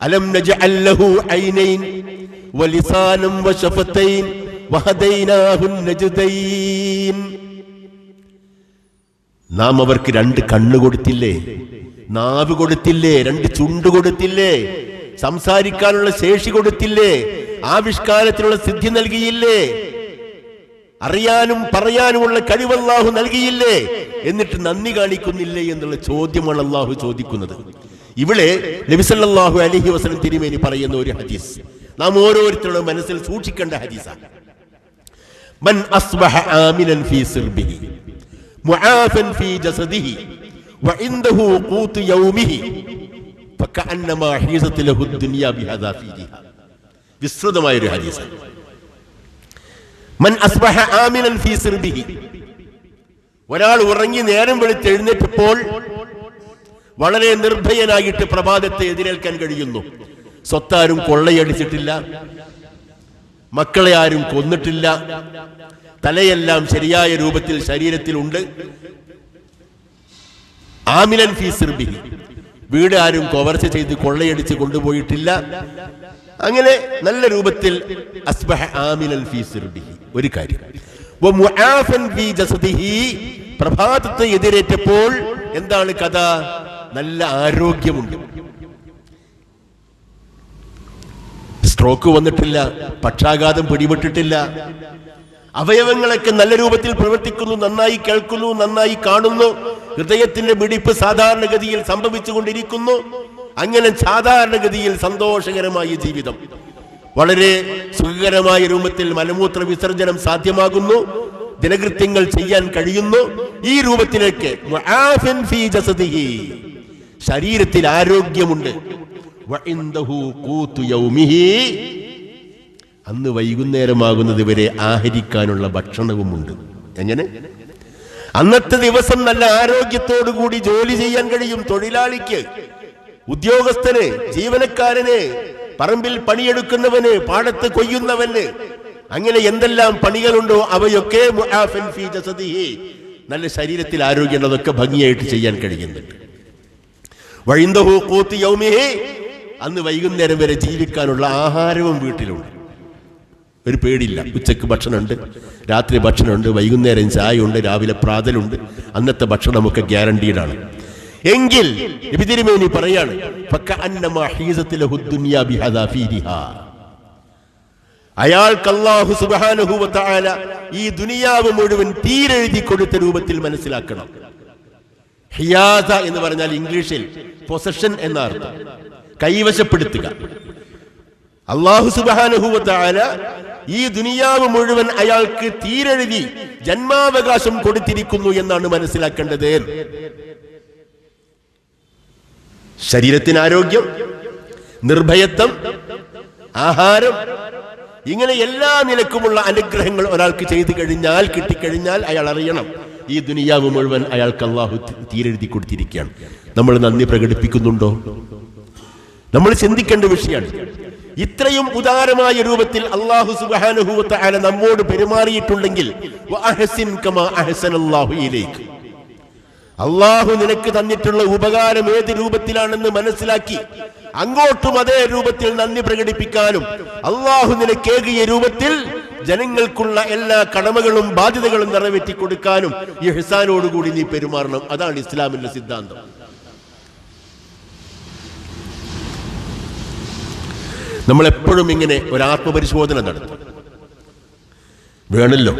അലം നജ്അൽ ലഹു ഐനൈൻ വലിസാനം വശഫതൈൻ വഹദൈനാഹു നജ്ദൈൻ. നാം അവർക്ക് 2 കണ്ണ് കൊടുത്തില്ലേ, നാവ് കൊടുത്തില്ലേ, 2 ചുണ്ട് കൊടുത്തില്ലേ, സംസാരിക്കാനുള്ള ശേഷി കൊടുത്തില്ലേ, ആവിഷ്കാരത്തിനുള്ള സിദ്ധി നൽകിയില്ലേ, അറിയാനും പറയാനുമുള്ള കഴിവ് അല്ലാഹു നൽകിയില്ലേ? എന്നിട്ട് നന്ദി കാണിക്കുന്നില്ലേ എന്നുള്ള ചോദ്യമാണ് അല്ലാഹു ചോദിക്കുന്നത്. ഇവിടെ നബി സല്ലല്ലാഹു അലൈഹി വസല്ലം തിരുമേനി പറയുന്ന ഒരു ഹദീസ് നാം ഓരോരുത്തരുടെ മനസ്സിൽ സൂക്ഷിക്കേണ്ട ഹദീസാണ്. മൻ അസ്ബഹ ആമിനൻ ഫീ സിർബിഹി മുആഫൻ ഫീ ജസദിഹി വഇൻദഹു ഖൂതു യൗമിഹി ഫകഅന്നമാ ഹീസത ലഹു ദുനിയ ബിഹദാ ഫീഹാ. വിസ്തൃതമായ ഒരു ഹദീസ്. മൻ അസ്ബഹ ആമിനൻ ഫീ സിർബിഹി, ഒരാൾ ഉറങ്ങി നേരം വെളുത്ത് എഴുന്നേറ്റപ്പോൾ വളരെ നിർഭയനായിട്ട് പ്രഭാതത്തെ എതിരേൽക്കാൻ കഴിയുന്നു. സ്വത്താരും കൊള്ളയടിച്ചിട്ടില്ല, മക്കളെ ആരും കൊന്നിട്ടില്ല, തലയെല്ലാം ശരിയായ രൂപത്തിൽ ശരീരത്തിലുണ്ട്. ആമിനൻ ഫീ സിർബിഹി, വീട് ആരും കവർച്ച ചെയ്ത് കൊള്ളയടിച്ച് കൊണ്ടുപോയിട്ടില്ല. അങ്ങനെ നല്ല രൂപത്തിൽ അസ്ബഹ ആമിനൻ ഫീ സിർബിഹി. ഒരു കാര്യം, വമുആഫൻ ഫീ ജസദിഹി, പ്രഭാതത്തെ എതിരേറ്റപ്പോൾ എന്താണ് കഥ? നല്ല ആരോഗ്യമുണ്ട്, സ്ട്രോക്ക് വന്നിട്ടില്ല, പക്ഷാഘാതം പിടിപെട്ടിട്ടില്ല, അവയവങ്ങളൊക്കെ നല്ല രൂപത്തിൽ പ്രവർത്തിക്കുന്നു, നന്നായി കേൾക്കുന്നു, നന്നായി കാണുന്നു, ഹൃദയത്തിന്റെ മിടിപ്പ് സാധാരണഗതിയിൽ സംഭവിച്ചുകൊണ്ടിരിക്കുന്നു. അങ്ങനെ സാധാരണഗതിയിൽ സന്തോഷകരമായ ജീവിതം, വളരെ സുഖകരമായ രൂപത്തിൽ മലമൂത്ര വിസർജനം സാധ്യമാകുന്നു, ദിനകൃത്യങ്ങൾ ചെയ്യാൻ കഴിയുന്നു. ഈ രൂപത്തിലേക്ക് മുആഫൻ ഫീ ജസദിഹി, ശരീരത്തിൽ ആരോഗ്യമുണ്ട്. വഇൻദഹു ഖൂതു യൗമിഹി, അന്ന് വൈകുന്നേരമാകുന്നത് വരെ ആഹരിക്കാനുള്ള ഭക്ഷണവുമുണ്ട്. എങ്ങനെ? അന്നത്തെ ദിവസം നല്ല ആരോഗ്യത്തോടു കൂടി ജോലി ചെയ്യാൻ കഴിയും തൊഴിലാളിക്ക്, ഉദ്യോഗസ്ഥന്, ജീവനക്കാരന്, പറമ്പിൽ പണിയെടുക്കുന്നവന്, പാടത്ത് കൊയ്യുന്നവന്, അങ്ങനെ എന്തെല്ലാം പണികളുണ്ടോ അവയൊക്കെ മുആഫൻ ഫീ ജസദിഹി, നല്ല ശരീരത്തിൽ ആരോഗ്യമുള്ളതൊക്കെ ഭംഗിയായിട്ട് ചെയ്യാൻ കഴിയുന്നുണ്ട്. വഇൻദഹു ഖൂതു യൗമിഹി, അന്ന് വൈകുന്നേരം വരെ ജീവിക്കാനുള്ള ആഹാരവും വീട്ടിലുണ്ട്. ഒരു പേടിയില്ല. ഉച്ചക്ക് ഭക്ഷണമുണ്ട്, രാത്രി ഭക്ഷണമുണ്ട്, വൈകുന്നേരം ചായയുണ്ട്, രാവിലെ പ്രാതലുണ്ട്. അന്നത്തെ ഭക്ഷണമൊക്കെ ഗ്യാരണ്ടീഡാണ്. എങ്കിൽ നബി തിരുമേനി പറയാണ്, ഫകഅന്നമാ ഹീസത് ലഹു ദുനിയാ ബിഹദാഫീരിഹാ, അയാൾക്ക് അല്ലാഹു സുബ്ഹാനഹു വ തആല ഈ ദുനിയാവ് മുഴുവൻ തീരെഴുതി കൊടുത്ത രൂപത്തിൽ മനസ്സിലാക്കണം. ഹിയാസ എന്ന് പറഞ്ഞാൽ ഇംഗ്ലീഷിൽ പൊസഷൻ എന്ന അർത്ഥം, കൈവശപ്പെടുത്തുക. അല്ലാഹു സുബ്ഹാനഹു വ തആല ഈ ദുനിയാവ് മുഴുവൻ അയാൾക്ക് തീരെഴുതി ജന്മാവകാശം കൊടുത്തിരിക്കുന്നു എന്നാണ് മനസ്സിലാക്കേണ്ടത്. ശരീരത്തിന് ആരോഗ്യം, നിർഭയത്വം, ആഹാരം, ഇങ്ങനെ എല്ലാ നിലക്കുമുള്ള അനുഗ്രഹങ്ങൾ ഒരാൾക്ക് ചെയ്തു കഴിഞ്ഞാൽ, കിട്ടിക്കഴിഞ്ഞാൽ അയാൾ അറിയണം ഈ ദുനിയാവ് മുഴുവൻ അയാൾക്ക് അല്ലാഹു തീരെഴുതി കൊടുത്തിരിക്കുകയാണ്. നമ്മൾ നന്ദി പ്രകടിപ്പിക്കുന്നുണ്ടോ? നമ്മൾ ചിന്തിക്കേണ്ട വിഷയമാണ്. ഇത്രയും ഉദാരമായ രൂപത്തിൽ അല്ലാഹു സുബ്ഹാനഹു വ തആല നമ്മോട് പെരുമാറിയിട്ടുണ്ടെങ്കിൽ, വഅഹ്സിൻ കമാ അഹ്സനല്ലാഹു ഇലൈക, അല്ലാഹു നിനക്ക് തന്നിട്ടുള്ള ഉപകാരം ഏത് രൂപത്തിലാണെന്ന് മനസ്സിലാക്കി അങ്ങോട്ടും അതേ രൂപത്തിൽ നന്ദി പ്രകടിപ്പിക്കാനും, അല്ലാഹു നിനക്കേകിയ രൂപത്തിൽ ജനങ്ങൾക്കുള്ള എല്ലാ കടമകളും ബാധ്യതകളും നിറവേറ്റി കൊടുക്കാനും ഇഹ്സാനോടുകൂടി നീ പെരുമാറണം. അതാണ് ഇസ്ലാമിന്റെ സിദ്ധാന്തം. നമ്മളെപ്പോഴും ഇങ്ങനെ ഒരു ആത്മപരിശോധന നടത്തും വേണല്ലോ.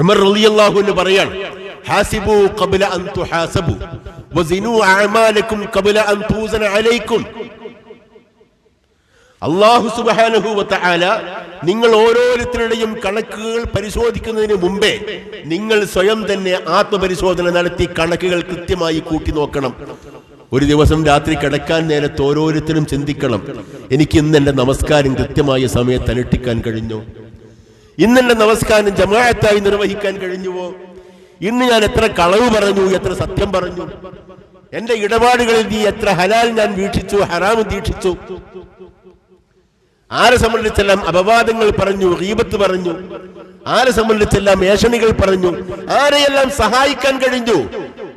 ഉമർ റളിയല്ലാഹു അൻഹു പറയാണ്, ഹാസിബു ഖബ്ല അൻ തുഹാസബു വസിനു അഅമാലകും ഖബ്ല അൻ തൂസന അലൈക്കും. അല്ലാഹു സുബ്ഹാനഹു വ തആല നിങ്ങൾ ഓരോരുത്തരുടെയും കണക്കുകൾ പരിശോധിക്കുന്നതിന് മുമ്പേ നിങ്ങൾ സ്വയം തന്നെ ആത്മപരിശോധന നടത്തി കണക്കുകൾ കൃത്യമായി കൂട്ടി നോക്കണം. ഒരു ദിവസം രാത്രി കിടക്കാൻ നേരത്ത് ഓരോരുത്തരും ചിന്തിക്കണം, എനിക്ക് ഇന്ന് എന്റെ നമസ്കാരം കൃത്യമായ സമയത്ത് അനുഷ്ഠിക്കാൻ കഴിഞ്ഞോ? ഇന്നെന്റെ നമസ്കാരം ജമാഅത്തായി നിർവഹിക്കാൻ കഴിഞ്ഞുവോ? ഇന്ന് ഞാൻ എത്ര കളവ് പറഞ്ഞു, എത്ര സത്യം പറഞ്ഞു? എന്റെ ഇടപാടുകളിൽ നീ എത്ര ഹലാൽ ഞാൻ വീക്ഷിച്ചു, ഹറാം ദീക്ഷിച്ചു? ആരെ സംബന്ധിച്ചെല്ലാം അപവാദങ്ങൾ പറഞ്ഞു, ഗീബത്ത് പറഞ്ഞു? ആരെ സംബന്ധിച്ചെല്ലാം ഏഷണികൾ പറഞ്ഞു? ആരെയെല്ലാം സഹായിക്കാൻ കഴിഞ്ഞു?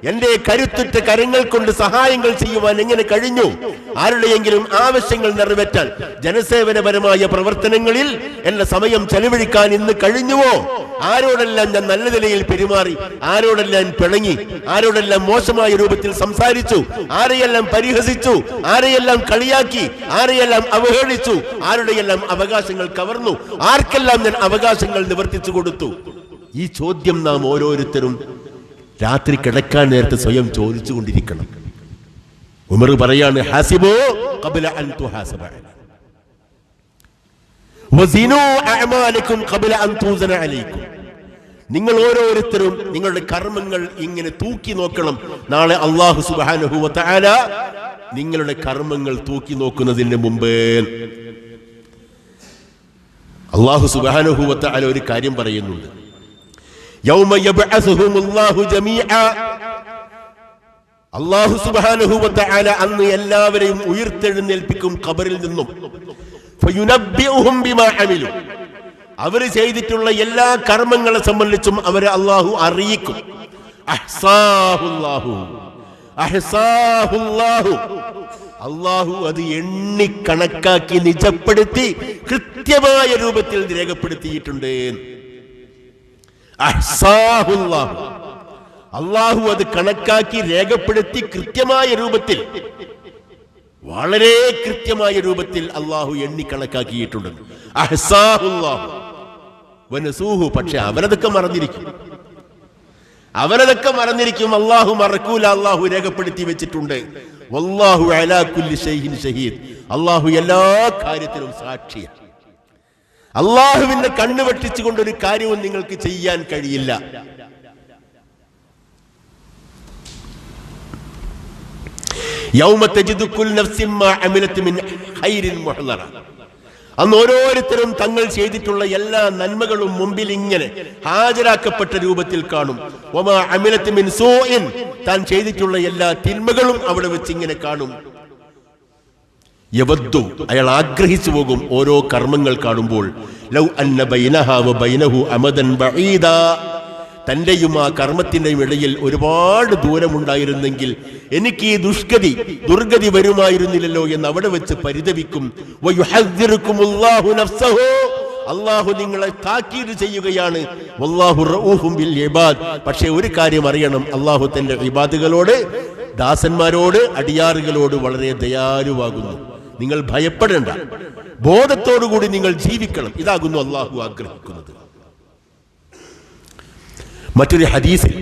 എന്റെ കരുത്തുറ്റ കരങ്ങൾ കൊണ്ട് സഹായങ്ങൾ ചെയ്യുവാൻ എങ്ങനെ കഴിഞ്ഞു? ആരുടെയെങ്കിലും ആവശ്യങ്ങൾ നിറവേറ്റാൻ ജനസേവനപരമായ പ്രവർത്തനങ്ങളിൽ എന്റെ സമയം ചെലവഴിക്കാൻ ഇന്ന് കഴിഞ്ഞുവോ? ആരോടെല്ലാം ഞാൻ നല്ല നിലയിൽ പെരുമാറി, ആരോടെല്ലാം പിണങ്ങി, ആരോടെല്ലാം മോശമായ രൂപത്തിൽ സംസാരിച്ചു, ആരെയെല്ലാം പരിഹസിച്ചു, ആരെയെല്ലാം കളിയാക്കി, ആരെയെല്ലാം അവഹേളിച്ചു, ആരുടെയെല്ലാം അവകാശങ്ങൾ കവർന്നു, ആർക്കെല്ലാം ഞാൻ അവകാശങ്ങൾ നിവർത്തിച്ചു കൊടുത്തു? ഈ ചോദ്യം നാം ഓരോരുത്തരും രാത്രി കിടക്കാൻ നേരത്തെ സ്വയം ചോദിച്ചു കൊണ്ടിരിക്കണം. ഉമർ പറയാണ്, ഹാസിബു ഖബ്ല അൻ തുഹാസബ വസിനു അഅമാലകും ഖബ്ല അൻ തൂസന അലൈക്കും. നിങ്ങൾ ഓരോരുത്തരും നിങ്ങളുടെ കർമ്മങ്ങൾ ഇങ്ങനെ തൂക്കി നോക്കണം. നാളെ അല്ലാഹു സുബ്ഹാനഹു വ തആല നിങ്ങളുടെ കർമ്മങ്ങൾ തൂക്കി നോക്കുന്നതിന് മുമ്പ് അല്ലാഹു സുബ്ഹാനഹു വ തആല ഒരു കാര്യം പറയുന്നുണ്ട്. യൗമ യബ്അസുഹുമുല്ലാഹു ജമീഅ, അല്ലാഹു സുബ്ഹാനഹു വ തആല അന്ന് എല്ലാവരെയും ഉയർത്തെഴുന്നേൽപ്പിക്കും ഖബറിൽ നിന്നും. ഫയുനബ്ബിഉഹും ബിമാ അമിലു, അവർ ചെയ്തിട്ടുള്ള എല്ലാ കർമ്മങ്ങളെ സംബന്ധിച്ചും അവരെ അല്ലാഹു അറിയിക്കും. അഹ്സാഹുല്ലാഹു, അഹ്സാഹുല്ലാഹു, അല്ലാഹു അത് എണ്ണി കണക്കാക്കി നിജപ്പെടുത്തി കൃത്യമായ രൂപത്തിൽ രേഖപ്പെടുത്തിയിട്ടുണ്ട്. അഹ്സാഹുല്ലാഹു, അല്ലാഹു അത് കണക്കാക്കി രേഖപ്പെടുത്തി കൃത്യമായ രൂപത്തിൽ, വളരെ കൃത്യമായ രൂപത്തിൽ അല്ലാഹു എണ്ണി കണക്കാക്കിയിട്ടുണ്ട്. അഹ്സാഹുല്ലാഹു വനസൂഹു, പക്ഷെ അവരതൊക്കെ മറന്നിരിക്കും. അല്ലാഹു മറക്കൂല, അല്ലാഹു രേഖപ്പെടുത്തി വെച്ചിട്ടുണ്ട്. വല്ലാഹു അലാ കുല്ലി ഷൈഇൻ ഷഹീദ്, അല്ലാഹു എല്ലാ കാര്യത്തിലും സാക്ഷിയാണ്. അല്ലാഹുവിന്റെ കണ്ണ് വെട്ടിച്ചുകൊണ്ട് ഒരു കാര്യവും നിങ്ങൾക്ക് ചെയ്യാൻ കഴിയില്ല. യൗമ തജിദു കുല്ലു നഫ്സിൻ മാ അമിലത് മിൻ ഖൈരിൻ മുഹ്ളറ, അന്ന് ഓരോരുത്തരും തങ്ങൾ ചെയ്തിട്ടുള്ള എല്ലാ നന്മകളും മുമ്പിൽ ഇങ്ങനെ ഹാജരാക്കപ്പെട്ട രൂപത്തിൽ കാണും. വമാ അമിലത് മിൻ സൂഇൻ, താൻ ചെയ്തിട്ടുള്ള എല്ലാ തിന്മകളും അവിടെ വെച്ച് ഇങ്ങനെ കാണും. യവദ്ദു, അയാൾ ആഗ്രഹിച്ചു പോകും ഓരോ കർമ്മങ്ങൾ കാണുമ്പോൾ. ലൗ അന്ന ബൈനഹാ വ ബൈനഹു അമദൻ ബഈദ, തന്റെയും ആ കർമ്മത്തിന്റെയും ഇടയിൽ ഒരുപാട് ദൂരമുണ്ടായിരുന്നെങ്കിൽ എനിക്ക് ഈ ദുർഗതി വരുമായിരുന്നില്ലല്ലോ എന്ന് അവിടെ വെച്ച് പരിതപിക്കും. വയുഹദ്ദിറുകുമുല്ലാഹു നഫ്സഹു, അല്ലാഹു നിങ്ങളെ താക്കീത് ചെയ്യുകയാണ്. വല്ലാഹു റഊഫും ബിൽ ഇബാദ്, പക്ഷേ ഒരു കാര്യം അറിയണം, അല്ലാഹു തന്റെ ഇബാദുകളോട്, ദാസന്മാരോട്, അടിയാറുകളോട് വളരെ ദയാലുവാകുന്നു. നിങ്ങൾ ഭയപ്പെടേണ്ട, ബോധത്തോടുകൂടി നിങ്ങൾ ജീവിക്കണം. ഇതാകുന്നു അല്ലാഹു ആഗ്രഹിക്കുന്നത്. മറ്റൊരു ഹദീസിൽ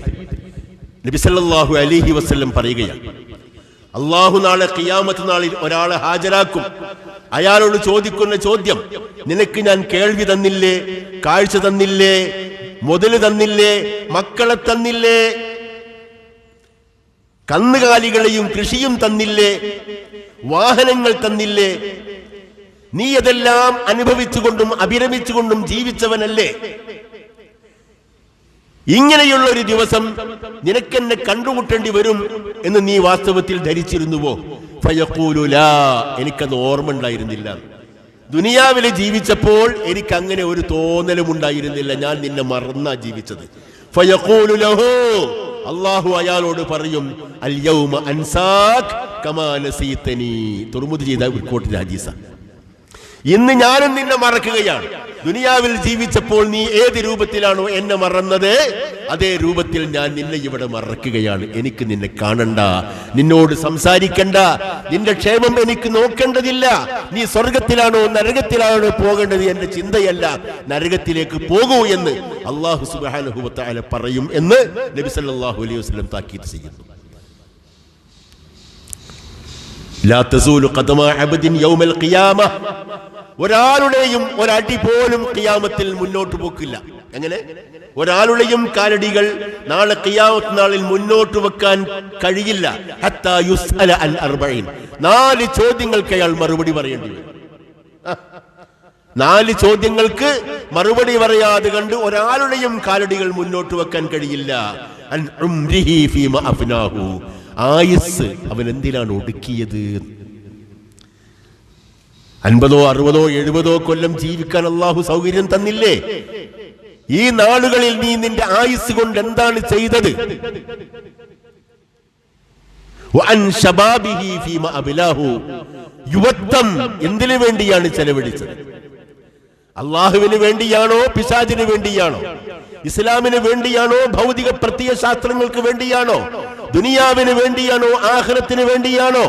നബി സല്ലല്ലാഹു അലൈഹി വസല്ലം പറയുകയാണ്, അല്ലാഹു നാളെ ഖിയാമത്ത് നാളിൽ ഒരാളെ ഹാജരാക്കും. അയാളോട് ചോദിക്കുന്ന ചോദ്യം, നിനക്ക് ഞാൻ കേൾവി തന്നില്ലേ, കാഴ്ച തന്നില്ലേ, മുതല് തന്നില്ലേ, മക്കളെ തന്നില്ലേ, കന്നുകാലികളെയും കൃഷിയും തന്നില്ലേ, വാഹനങ്ങൾ തന്നില്ലേ, നീ അതെല്ലാം അനുഭവിച്ചുകൊണ്ടും അഭിരമിച്ചുകൊണ്ടും ജീവിച്ചവനല്ലേ? ഇങ്ങനെയുള്ള ഒരു ദിവസം നിനക്കെന്നെ കണ്ടുമുട്ടേണ്ടി വരും എന്ന് നീ വാസ്തവത്തിൽ ധരിച്ചിരുന്നുവോ? ഫയഖൂലു ലാ, എനിക്കത് ഓർമ്മ ഉണ്ടായിരുന്നില്ല. ദുനിയാവിലെ ജീവിച്ചപ്പോൾ എനിക്ക് അങ്ങനെ ഒരു തോന്നലും ഉണ്ടായിരുന്നില്ല, ഞാൻ നിന്നെ മറന്നാ ജീവിച്ചത്. ഫയഖൂലു ലഹു, അല്ലാഹു അയാളോട് പറയും, അൽ യൗമ അൻസാക് കമാ നസീതനി. തുർമുദി ചെയ്ത റിപ്പോർട്ടിന്റെ ഹദീസ. ഇന്ന് ഞാനും നിന്നെ മറക്കുകയാണ്. ദുനിയാവിൽ ജീവിച്ചപ്പോൾ നീ ഏത് രൂപത്തിലാണോ എന്നെ മറന്നത്, അതേ രൂപത്തിൽ ഞാൻ നിന്നെ ഇവിടെ മറക്കുകയാണ്. എനിക്ക് നിന്നെ കാണണ്ട, നിന്നോട് സംസാരിക്കണ്ട, നിന്റെ ക്ഷേമം എനിക്ക് നോക്കേണ്ടതില്ല. നീ സ്വർഗത്തിലാണോ നരകത്തിലാണോ പോകേണ്ടത് എന്റെ ചിന്തയല്ല, നരകത്തിലേക്ക് പോകൂ എന്ന് അല്ലാഹു സുബ്ഹാനഹു വ തആല പറയും എന്ന് നബി സല്ലല്ലാഹു അലൈഹി വസല്ലം താക്കീത് ചെയ്യുന്നു. ലാ തസൂലു ഖദമ അബ്ദിൻ യൗമൽ ഖിയാമ, ഒരാളുടെയും ഒരടി പോലും ഖിയാമത്തിൽ മുന്നോട്ട് പോക്കില്ല. എങ്ങനെ? ഒരാളുടെയും കാലടികൾ നാളെ ഖിയാമത്ത് നാളിൽ മുന്നോട്ട് വെക്കാൻ കഴിയില്ല. ഹത്താ യുസ്അല അൻ അർബഈൻ, 4 ചോദ്യങ്ങൾക്ക് അയാൾ മറുപടി പറയേണ്ടി വരും. 4 ചോദ്യങ്ങൾക്ക് മറുപടി പറയാതെ കണ്ട് ഒരാളുടെയും കാലടികൾ മുന്നോട്ട് വെക്കാൻ കഴിയില്ല. അൻ ഉംരിഹി ഫീമാ അഫ്നാഹു, ആയുസ് അവൻ എന്തിനാണ് ഒടുക്കിയത്? 50, 60, 70 കൊല്ലം ജീവിക്കാൻ അല്ലാഹു സൗകര്യം തന്നില്ലേ? ഈ നാളുകളിൽ നീ നിന്റെ ആയുസ് കൊണ്ട് എന്താണ് ചെയ്തത്? വഅൻ ശബാബിഹി ഫീമാ അബ്ലാഹു, യുവത്വം എന്തിനു വേണ്ടിയാണ് ചെലവഴിച്ചത്? അല്ലാഹുവിന് വേണ്ടിയാണോ, പിശാചിന് വേണ്ടിയാണോ, ഇസ്ലാമിന് വേണ്ടിയാണോ, ഭൗതിക പ്രത്യയശാസ്ത്രങ്ങൾക്ക് വേണ്ടിയാണോ, ദുനിയാവിന് വേണ്ടിയാണോ, ആഖിറത്തിന് വേണ്ടിയാണോ,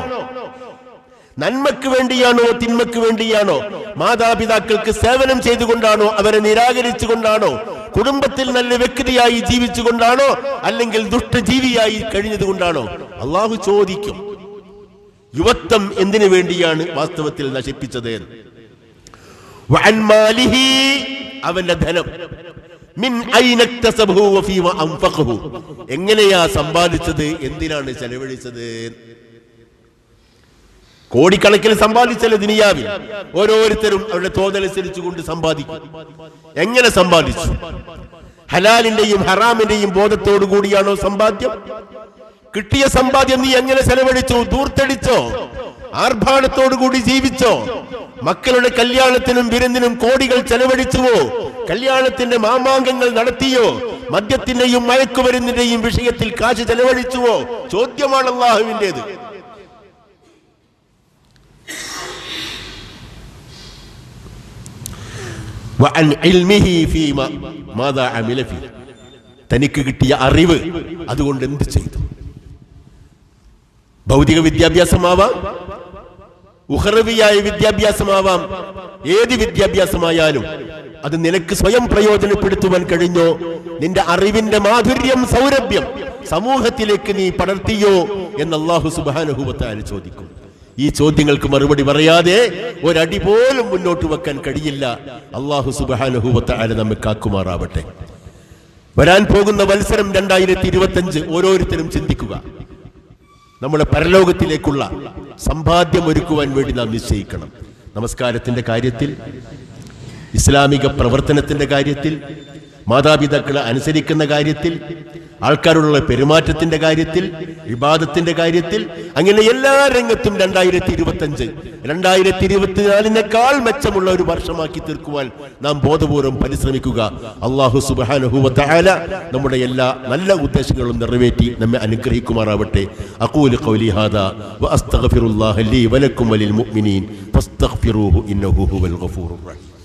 നന്മക്ക് വേണ്ടിയാണോ, തിന്മക്ക് വേണ്ടിയാണോ, മാതാപിതാക്കൾക്ക് സേവനം ചെയ്തുകൊണ്ടാണോ, അവരെ നിരാകരിച്ചുകൊണ്ടാണോ, കുടുംബത്തിൽ നല്ല വ്യക്തിയായി ജീവിച്ചുകൊണ്ടാണോ, അല്ലെങ്കിൽ ദുഷ്ടജീവിയായി കഴിഞ്ഞതുകൊണ്ടാണോ? അല്ലാഹു ചോദിക്കും. യുവത്വം എന്തിനു വേണ്ടിയാണ് വാസ്തവത്തിൽ നശിപ്പിച്ചത്? വഅൻ മാലിഹി, അവന്റെ ധനം, മിൻ ഐന ഇക്തസബഹു വഫീമാ അൻഫഖഹു, എങ്ങനെയാ സമ്പാദിച്ചത്, എന്തിനാണ് ചെലവഴിച്ചത്? കോടിക്കണക്കിന് സമ്പാദിച്ചല്ലോ ദുനിയാവിൽ. ഓരോരുത്തരും അവരുടെ തോതനുസരിച്ച് കൊണ്ട് സമ്പാദിക്കും. എങ്ങനെ സമ്പാദിച്ചു? ഹലാലിന്റെയും ഹറാമിന്റെയും ബോധത്തോടു കൂടിയാണോ സമ്പാദ്യം? കിട്ടിയ സമ്പാദ്യം നീ എങ്ങനെ ചെലവഴിച്ചോ? ദൂർത്തടിച്ചോ? ആർഭാടത്തോടു കൂടി ജീവിച്ചോ? മക്കളുടെ കല്യാണത്തിനും വിരുന്നിനും കോടികൾ ചെലവഴിച്ചുവോ? കല്യാണത്തിന്റെ മാമാങ്കങ്ങൾ നടത്തിയോ? മദ്യത്തിന്റെയും മയക്കുമരുന്നിന്റെയും വിഷയത്തിൽ കാശ് ചെലവഴിച്ചുവോ? ചോദ്യമാണ് അല്ലാഹുവിൻ്റെത്. തനിക്ക് കിട്ടിയ അറിവ് അതുകൊണ്ട് എന്ത് ചെയ്തു? ഭൗതിക വിദ്യാഭ്യാസമാവാം, ഉഖറവിയായ വിദ്യാഭ്യാസമാവാം, ഏത് വിദ്യാഭ്യാസമായാലും അത് നിനക്ക് സ്വയം പ്രയോജനപ്പെടുത്തുവാൻ കഴിഞ്ഞോ? നിന്റെ അറിവിന്റെ മാധുര്യം, സൗരഭ്യം സമൂഹത്തിലേക്ക് നീ പടർത്തിയോ എന്ന് അല്ലാഹു സുബ്ഹാനഹു വ തആല ചോദിക്കും. ഈ ചോദ്യങ്ങൾക്ക് മറുപടി പറയാതെ ഒരടി പോലും മുന്നോട്ട് വെക്കാൻ കഴിയില്ല. അല്ലാഹു സുബ്ഹാനഹു വ തആല നമ്മെ കാക്കുമാറാവട്ടെ. വരാൻ പോകുന്ന വത്സരം 2025 ഓരോരുത്തരും ചിന്തിക്കുക. നമ്മുടെ പരലോകത്തിലേക്കുള്ള സമ്പാദ്യം ഒരുക്കുവാൻ വേണ്ടി നാം നിശ്ചയിക്കണം. നമസ്കാരത്തിന്റെ കാര്യത്തിൽ, ഇസ്ലാമിക പ്രവർത്തനത്തിന്റെ കാര്യത്തിൽ, മാതാപിതാക്കളെ അനുസരിക്കുന്ന കാര്യത്തിൽ, ആൾക്കാരോടുള്ള പെരുമാറ്റത്തിന്റെ കാര്യത്തിൽ, ഇബാദത്തിന്റെ കാര്യത്തിൽ, അങ്ങനെ എല്ലാ രംഗത്തും 2025 2024 മെച്ചമുള്ള ഒരു വർഷമാക്കി തീർക്കുവാൻ നാം ബോധപൂർവം പരിശ്രമിക്കുക. അല്ലാഹു സുബ്ഹാനഹു വ തആല നമ്മുടെ എല്ലാ നല്ല ഉദ്ദേശങ്ങളും നിറവേറ്റി നമ്മെ അനുഗ്രഹിക്കുമാറാവട്ടെ. അഖൂലു ഖൗലി ഹാദാ വ അസ്തഗ്ഫിറുല്ലാഹ ലീ വലക്കും വലിൽ മുഅ്മിനീൻ ഫസ്തഗ്ഫിറൂഹു ഇന്നഹു ഹുവൽ ഗഫൂറുർ റഹീം.